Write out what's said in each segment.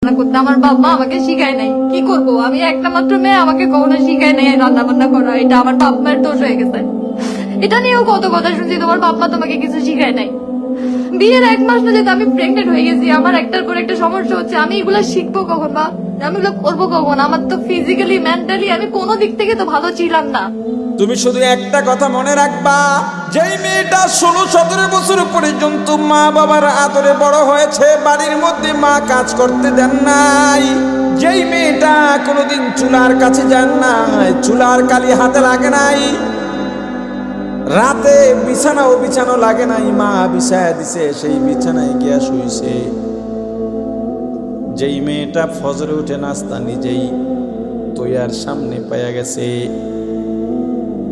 রান্না করতে আমার বাবা আমাকে শিখায় নাই। কি করব, আমি একটা মাত্র মেয়ে, আমাকে কখনো শিখায় নাই রান্না বান্না করা। এটা আমার বাপ মায়ের দোষ হয়ে গেছে। এটা নিয়েও কত কথা শুনছি, তোমার বাপ মা তোমাকে কিছু শিখায় নাই। বিয়ের 1 মাস না যেতে আমি প্রেগনেন্ট হয়ে গেছি, আমার একটার পর একটা সমস্যা হচ্ছে। আমি এগুলা শিখবো কখন বা আমি এগুলো করবো কখন? আমার তো ফিজিক্যালি মেন্টালি আমি কোনো দিক থেকে তো ভালো ছিলাম না। তুমি শুধু একটা কথা মনে রাখবা, যেই মেয়েটা 16-17 বছর পর্যন্ত মা বাবার আদরে বড় হয়েছে, বাড়ির মধ্যে মা কাজ করতে দেন নাই, যেই মেয়েটা কোনোদিন চুলার কাছে যান নাই, চুলার কালি হাতে লাগে নাই, রাতে বিছানো লাগে নাই, মা বিছায় দিছে, সেই বিছানায় গিয়া শুইছে, যেই মেয়েটা ফজরে উঠে নাস্তা নিজেই তৈয়ার সামনে পাইয়া গেছে,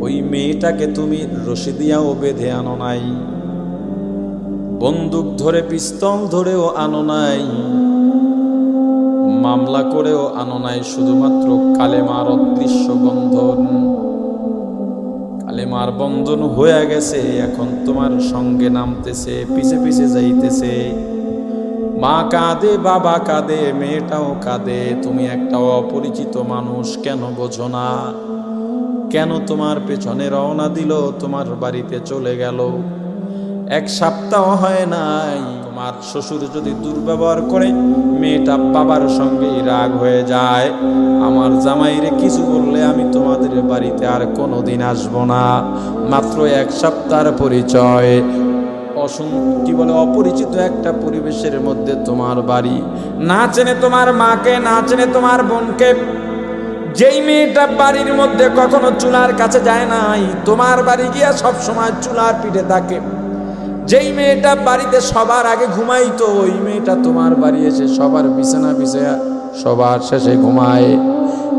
ওই মেয়েটাকে তুমি রশি দিয়াও বেঁধে আনো নাই, বন্দুক ধরে পিস্তল ধরেও আনো নাই, মামলা করেও আনো নাই, শুধুমাত্র কালেমার অদৃশ্য বন্ধন, কালেমার বন্ধন হয়ে গেছে, এখন তোমার সঙ্গে নামতেছে, পিছে পিছে যাইতেছে, মা কাঁদে, বাবা কাঁদে, মেয়েটাও কাঁদে, তুমি একটা অপরিচিত মানুষ, কেন বোঝো না? কেন তোমার পেছনে রওনা দিল, তোমার বাড়িতে চলে গেল, 1 সপ্তাহ হয় নাই, তোমার শ্বশুর যদি দুর্ব্যবহার করে, মেয়েটা বাবার সঙ্গেই রাগ হয়ে যায়, আমার জামাইরে কিছু বললে আমি তোমাদের বাড়িতে আর কোনোদিন আসবো না। মাত্র 1 সপ্তাহের পরিচয়, কি বলে অপরিচিত একটা পরিবেশের মধ্যে তোমার বাড়ি, না চেনে তোমার মাকে, না চেনে তোমার বোনকে, যেই মেয়েটা বাড়ির মধ্যে কখনো চুলার কাছে যায় নাই, তোমার বাড়ি গিয়া সব সময় চুলার পিঠে থাকে, যেই মেয়েটা বাড়িতে সবার আগে ঘুমাইতো, ওই মেয়েটা তোমার বাড়ি এসে সবার বিছানা বিছায়া সবার শেষে ঘুমায়,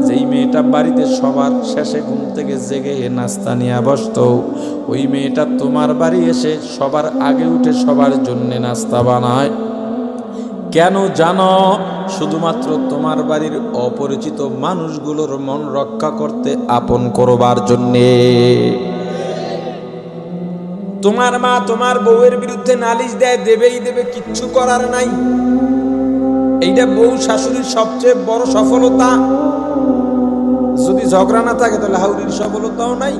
যেই মেয়েটা বাড়িতে সবার শেষে ঘুম থেকে জেগে নাস্তা নিয়ে বসতো, ওই মেয়েটা তোমার বাড়ি এসে সবার আগে উঠে সবার জন্য নাস্তা বানায়। কেন জানো? শুধুমাত্র তোমার বাড়ির অপরিচিত মানুষগুলোর মন রক্ষা করতে, আপন করবার জন্যে। তোমার মা তোমার বউয়ের বিরুদ্ধে নালিশ দেয়, দেবেই দেবে, কিচ্ছু করার নাই, এইটা বউ শাশুড়ির সবচেয়ে বড় সফলতা। যদি ঝগড়া না থাকে তাহলে হাউরির সফলতাও নাই,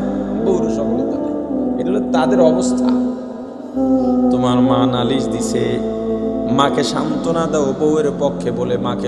বউর সফলতা নাই, এটা হলো তাদের অবস্থা। তোমার মা নালিশ দিছে, মাকে সান্ত্বনা দাও, বউয়ের পক্ষে বলে মাকে